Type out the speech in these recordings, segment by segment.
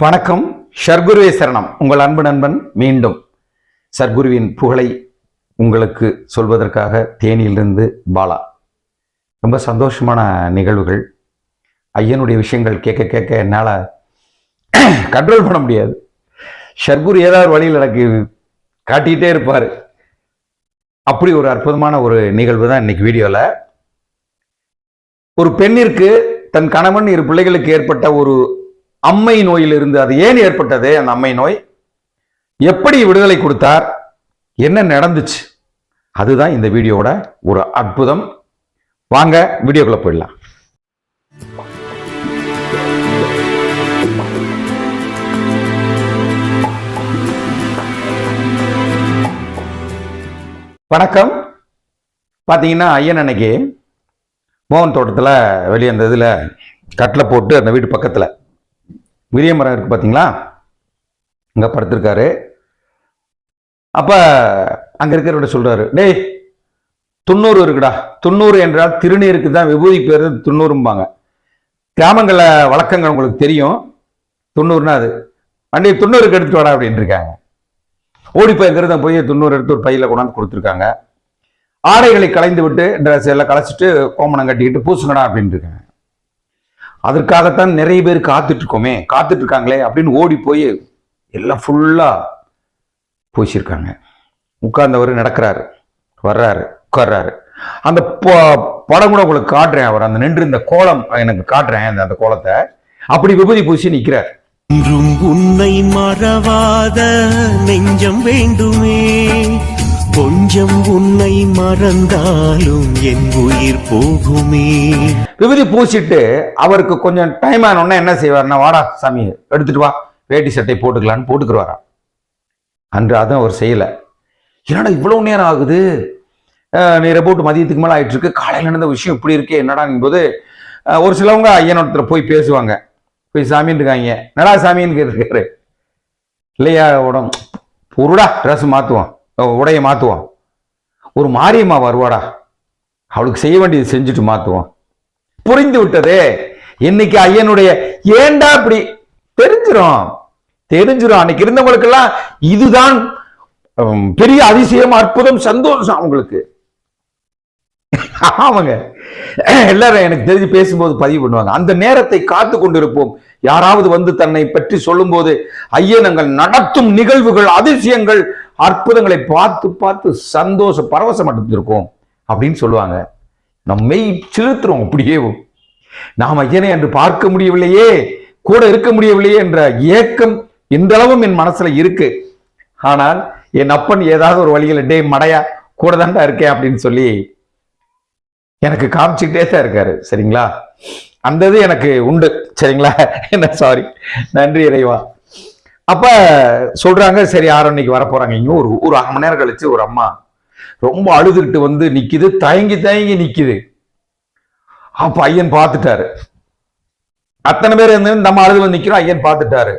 வணக்கம். சர்க்குருவே சரணம். உங்கள் அன்பு நண்பன் மீண்டும் சர்க்குருவின் புகழை உங்களுக்கு சொல்வதற்காக தேனியிலிருந்து பாலா. ரொம்ப சந்தோஷமான நிகழ்வுகள். ஐயனுடைய விஷயங்கள் கேட்க கேட்க என்னால் கண்ட்ரோல் பண்ண முடியாது. சர்க்குரு ஏதாவது வழியில் எனக்கு காட்டிகிட்டே இருப்பார். அப்படி ஒரு அற்புதமான ஒரு நிகழ்வு தான் இன்னைக்கு வீடியோவில். ஒரு பெண்ணிற்கு தன் கணவன் இரு பிள்ளைகளுக்கு ஏற்பட்ட ஒரு அம்மை நோயிலிருந்து, அது ஏன் ஏற்பட்டது, அந்த அம்மை நோய் எப்படி விடுதலை கொடுத்தார், என்ன நடந்துச்சு, அதுதான் இந்த வீடியோவோட ஒரு அற்புதம். வாங்க வீடியோக்குள்ள போயிடலாம். வணக்கம். பார்த்தீங்கன்னா ஐயன் அன்னைக்கு மோகன் தோட்டத்தில் வெளியே அந்த இதில் கட்டில் போட்டு அந்த வீட்டு பக்கத்தில் விரிய மரம் இருக்கு பார்த்தீங்களா, அங்கே படுத்திருக்காரு. அப்போ அங்கே இருக்கிறவட சொல்கிறாரு, டேய் 90 இருக்குடா. 90 என்றால் திருநீருக்கு தான் விபூதி பேர் துண்ணூறும்பாங்க. கிராமங்களில் வழக்கங்கள் உங்களுக்கு தெரியும். 90னா அது வண்டி 90க்கு எடுத்துட்டு வாடா அப்படின்னு இருக்காங்க. ஓடி போய்ங்கிறத போய் 90 எடுத்து ஒரு பையில கொண்டாந்து கொடுத்துருக்காங்க. ஆடைகளை களைந்து விட்டு ட்ரெஸ் எல்லாம் களைச்சிட்டு கோமணம் கட்டிக்கிட்டு பூசுங்கடா அப்படின்னு இருக்காங்க. அதற்காகத்தான் நிறைய பேர் காத்துட்டு இருக்காங்களே அப்படின்னு ஓடி போய் எல்லாம் ஃபுல்லா பூசிருக்காங்க. உட்கார்ந்தவர் நடக்கிறாரு, வர்றாரு, உட்கார்றாரு. அந்த படம் கூட உங்களுக்கு காட்டுறேன். அவர் அந்த நின்று இந்த கோலம் எனக்கு காட்டுறேன். அந்த கோலத்தை அப்படி விபூதி பூசி நிற்கிறார். உன்னை மறவாத நெஞ்சம் வேண்டுமே, கொஞ்சம் உன்னை மறந்தாலும் என் உயிர் போகுமே. விபூதி பூசிட்டு அவருக்கு கொஞ்சம் டைம் ஆனோன்னா என்ன செய்வார்னா, வாடா சாமி எடுத்துட்டு வா, வேட்டி சட்டை போட்டுக்கலான்னு போட்டுக்குருவாராம். அன்று அதுவும் அவர் செய்யலை. என்னடா இவ்வளவு நேரம் ஆகுது, நீரை போட்டு மதியத்துக்கு மேலே ஆயிட்டு இருக்கு, காலையில் நடந்த விஷயம் இப்படி இருக்கே என்னடாங்கும் போது ஒரு சிலவங்க ஐயனோடத்துல போய் பேசுவாங்க. போய் சாமின்னு இருக்காங்க, என்னடா சாமின்னு கேட்டுருக்காரு. இல்லையா உடம்பு பொருடா, ட்ரெஸ் மாற்றுவோம், உடைய மாற்றுவோம், ஒரு மாரியம்மா வருவாடா, அவளுக்கு செய்ய வேண்டியது செஞ்சுட்டு மாற்றுவோம். புரிந்து விட்டதே. இன்னைக்கு ஐயனுடைய ஏண்டா இப்படி தெரிஞ்சிரும். அன்னைக்கு இருந்தவங்களுக்கெல்லாம் இதுதான் பெரிய அதிசயம், அற்புதம், சந்தோஷம் அவங்களுக்கு. அவங்க எல்லாரும் எனக்கு தெரிஞ்சு பேசும்போது பதிவு பண்ணுவாங்க. அந்த நேரத்தை காத்து கொண்டிருப்போம். யாராவது வந்து தன்னை பற்றி சொல்லும் போது ஐயனங்கள் நடத்தும் நிகழ்வுகள், அதிசயங்கள், அற்புதங்களை பார்த்து பார்த்து சந்தோஷ பரவசம் அடைந்திருக்கோம் அப்படின்னு சொல்லுவாங்க. நம்மை சிறுத்துறோம். அப்படியே நாம் ஐயனை என்று பார்க்க முடியவில்லையே, கூட இருக்க முடியவில்லையே என்ற ஏக்கம் இன்றளவும் என் மனசுல இருக்கு. ஆனால் என் அப்பன் ஏதாவது ஒரு வழியில் டே மடையா கூட தான்டா இருக்கேன் அப்படின்னு சொல்லி எனக்கு காமிச்சுக்கிட்டே தான் இருக்காரு. சரிங்களா, அந்த இது எனக்கு உண்டு. சரிங்களா, என்ன சாரி, நன்றி இறைவா. அப்ப சொல்றாங்க, சரி யாரும் இன்னைக்கு வர போறாங்க. இங்க ஒரு அரை மணி நேரம் கழிச்சு ஒரு அம்மா ரொம்ப அழுதுகிட்டு வந்து நிக்குது, தயங்கி நிக்குது. அப்ப ஐயன் பார்த்துட்டாரு. அத்தனை பேர் இருந்து நம்ம அழுது வந்து நிக்கிறோம். ஐயன் பார்த்துட்டாரு.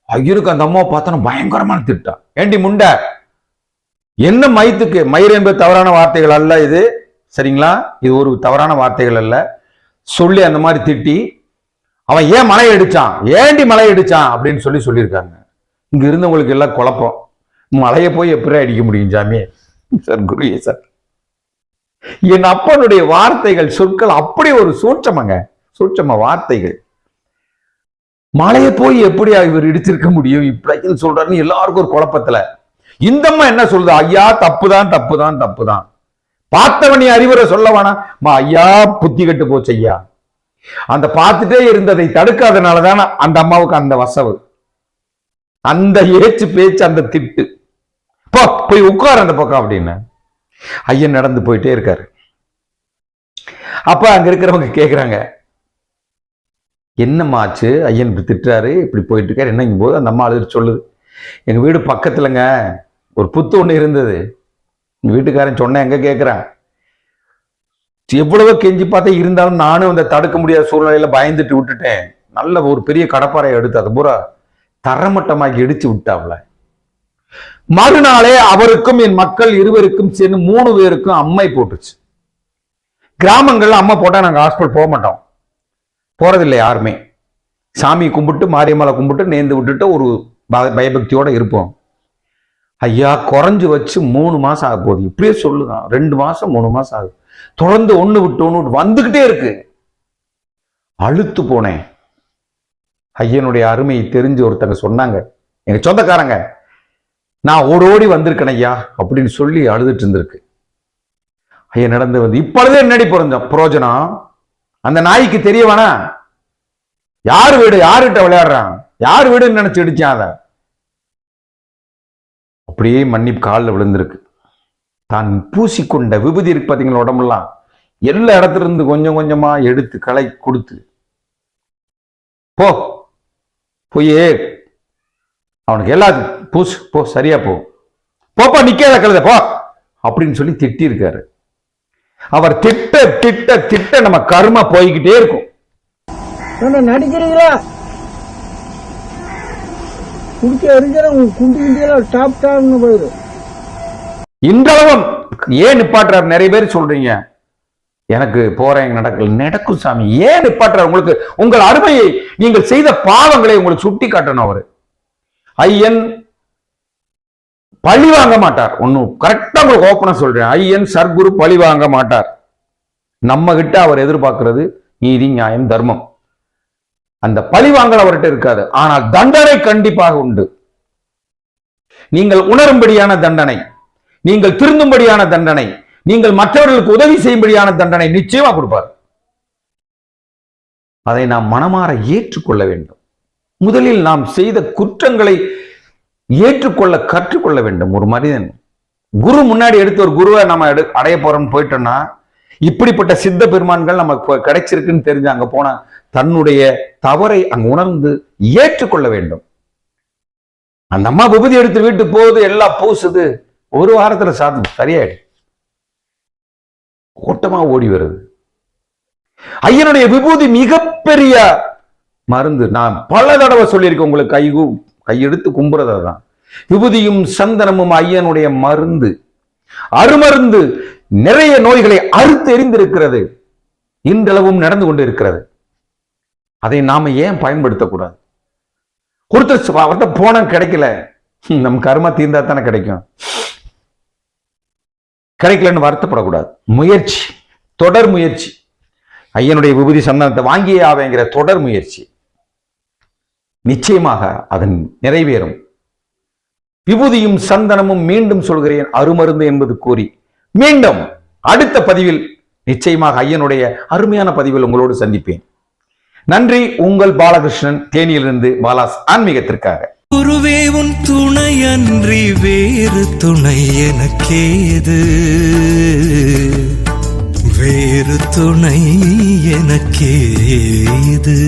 ஐயருக்கு அந்த அம்மாவை பார்த்தோன்னா பயங்கரமான திட்டான். ஏண்டி முண்டை, என்ன மயித்துக்கு, மயிர் என்பது தவறான வார்த்தைகள் அல்ல இது. சரிங்களா, இது ஒரு தவறான வார்த்தைகள் அல்ல. சொல்லி அந்த மாதிரி திட்டி, அவன் ஏன் மலை அடிச்சான், ஏண்டி மலை அடிச்சான் அப்படின்னு சொல்லியிருக்காங்க. இங்க இருந்தவங்களுக்கு எல்லாம் குழப்பம். மலையை போய் எப்படி அடிக்க முடியும் சாமி? சார் குரு சார், என் அப்பனுடைய வார்த்தைகள், சொற்கள் அப்படி ஒரு சூட்சம வார்த்தைகள். மலையை போய் எப்படி இவர் இடிச்சிருக்க முடியும் இப்படி சொல்றாருன்னு எல்லாருக்கும் ஒரு குழப்பத்துல. இந்தம்மா என்ன சொல்லுது, ஐயா தப்புதான். பார்த்தவனி அறிவுரை சொல்ல வேணாம், ஐயா புத்தி கட்டு போச்சு ஐயா. அந்த பார்த்துட்டே இருந்ததை தடுக்காதனாலதான் அந்த அம்மாவுக்கு அந்த வசவு, அந்த ஏச்சு பேச்சு, அந்த திட்டு. போய் உட்கார் அந்த பக்கம் அப்படின்னு ஐயன் நடந்து போயிட்டே இருக்காரு. அப்ப அங்க இருக்கிறவங்க கேக்குறாங்க, என்னம்மா ஆச்சு, ஐயன் இப்படி திட்டுறாரு, இப்படி போயிட்டு இருக்காரு என்னங்கும் போது அந்த அம்மா அழுது சொல்லுது, எங்க வீடு பக்கத்துலங்க ஒரு புத்து ஒண்ணு இருந்தது. வீட்டுக்காரன் சொன்ன எங்க கேட்கிறேன், எவ்வளவோ கெஞ்சி பார்த்தா இருந்தாலும் நானும் அந்த தடுக்க முடியாத சூழ்நிலையில பயந்துட்டு விட்டுட்டேன். நல்ல ஒரு பெரிய கடப்பாறையை எடுத்து அது பூரா தரமட்டமாக்கி இடிச்சு விட்டாப்ல. மறுநாளே அவருக்கும் என் மக்கள் இருவருக்கும் சேர்ந்து 3 பேருக்கும் அம்மை போட்டுச்சு. கிராமங்கள்ல அம்மா போட்டா நாங்க ஹாஸ்பிட்டல் போக மாட்டோம், போறதில்லை யாருமே. சாமி கும்பிட்டு மாரியம்மலை கும்பிட்டு நேர்ந்து விட்டுட்டு ஒரு பயபக்தியோட இருப்போம். ஐயா குறைஞ்சு வச்சு 3 மாசம் ஆக போகுது. இப்படியே சொல்லுங்க, 2 மாசம் 3 மாசம் ஆகுது. தொடர்ந்து ஒண்ணு விட்டு ஒண்ணு வந்துகிட்டே இருக்கு. அழுத்து போனேன். ஐயனுடைய அருமையை தெரிஞ்சு ஒருத்தங்க சொன்னாங்க, எங்க சொந்தக்காரங்க, நான் ஓடோடி வந்திருக்கேன் ஐயா அப்படின்னு சொல்லி அழுதுட்டு இருந்திருக்கு. ஐயா நடந்து வந்து இப்பொழுதே என்னடி புரோஜனம்? அந்த நாய்க்கு தெரிய வேணா யார் வீடு யாருகிட்ட விளையாடுறான், யார் வீடுன்னு நினைச்சு இடிச்சான். அதை அப்படியே மன்னிப்பு காலில் விழுந்திருக்கு. தான் பூசிக்கொண்ட விபூதி இருக்கு பார்த்தீங்களா, உடம்புலாம் எல்லா இடத்துல இருந்து கொஞ்சம் கொஞ்சமா எடுத்து களை கொடுத்து போயே அவனுக்கு எல்லாத்துக்கும் பூசு, போ சரியா போப்பா, நிக்காத கழுத போ அப்படின்னு சொல்லி திட்டி இருக்காரு. அவர் திட்ட திட்ட திட்ட நம்ம கர்மா போய்கிட்டே இருக்கும். நடிக்கிறீங்களா? குடிக்க எரிஞ்சா டாப் போயிடும். இன்றளவும் ஏன் நிப்பாட்டுறாரு? நிறைய பேர் சொல்றீங்க எனக்கு போறேன் நடக்கும் சாமி. ஏன் நிப்பாட்டுறாரு? உங்களுக்கு உங்கள் அருமையை, நீங்கள் செய்த பாவங்களை உங்களுக்கு சுட்டி காட்டணும். அவரு ஐயன் பழி வாங்க மாட்டார். ஒன்னும் கரெக்டா உங்களுக்கு ஓப்பனா சொல்றேன், ஐயன் சர்க்குரு பழி வாங்க மாட்டார். நம்ம கிட்ட அவர் எதிர்பார்க்கிறது நீதி, நியாயம், தர்மம். அந்த பழி வாங்கல் அவர்கிட்ட இருக்காது. ஆனால் தண்டனை கண்டிப்பாக உண்டு. நீங்கள் உணரும்படியான தண்டனை, நீங்கள் திருந்தும்படியான தண்டனை, நீங்கள் மற்றவர்களுக்கு உதவி செய்யும்படியான தண்டனை நிச்சயமா கொடுப்பார். அதை நாம் மனமாற ஏற்றுக்கொள்ள வேண்டும். முதலில் நாம் செய்த குற்றங்களை ஏற்றுக்கொள்ள கற்றுக்கொள்ள வேண்டும். ஒரு மனிதன் குரு முன்னாடி எடுத்து ஒரு குருவை நம்ம அடைய போறோம்னு போயிட்டோம்னா, இப்படிப்பட்ட சித்த பெருமான்கள் நமக்கு கிடைச்சிருக்குன்னு தெரிஞ்சு அங்க போனா தன்னுடைய தவறை அங்க உணர்ந்து ஏற்றுக்கொள்ள வேண்டும். அந்த அம்மா விபூதி எடுத்து வீட்டுக்கு போகுது, எல்லாம் பூசுது, ஒரு வாரத்துல சரியாயிடு, கூட்டமா ஓடி வருது. ஐயனுடைய விபூதி மிகப்பெரிய மருந்து. நான் பல தடவை சொல்லியிருக்கேன் உங்களுக்கு, கையெடுத்து கும்புறதான். விபூதியும் சந்தனமும் ஐயனுடைய மருந்து, அருமருந்து. நிறைய நோய்களை அறுத்து எறிந்திருக்கிறது, இன்றளவும் நடந்து கொண்டு இருக்கிறது. அதை நாம ஏன் பயன்படுத்தக்கூடாது? ஒருத்தர் அவர்கிட்ட போன கிடைக்கல, நம்ம கர்மா தீர்ந்தா தானே கிடைக்கும். கிடைக்கலன்னு வருத்தப்படக்கூடாது. முயற்சி, தொடர் முயற்சி. ஐயனுடைய விபூதி சந்தனத்தை வாங்கியே ஆவேங்கிற தொடர் முயற்சி நிச்சயமாக அதன் நிறைவேறும். விபூதியும் சந்தனமும் மீண்டும் சொல்கிறேன் அருமருந்து என்பது கூறி மீண்டும் அடுத்த பதிவில் நிச்சயமாக ஐயனுடைய அருமையான பதிவில் உங்களோடு சந்திப்பேன். நன்றி. உங்கள் பாலகிருஷ்ணன், தேனியிலிருந்து பாலாஸ் ஆன்மீகத்திற்காக. குருவே உன் துணையன்றி வேறு துணை எனக்கேது, வேறு துணை எனக்கேது.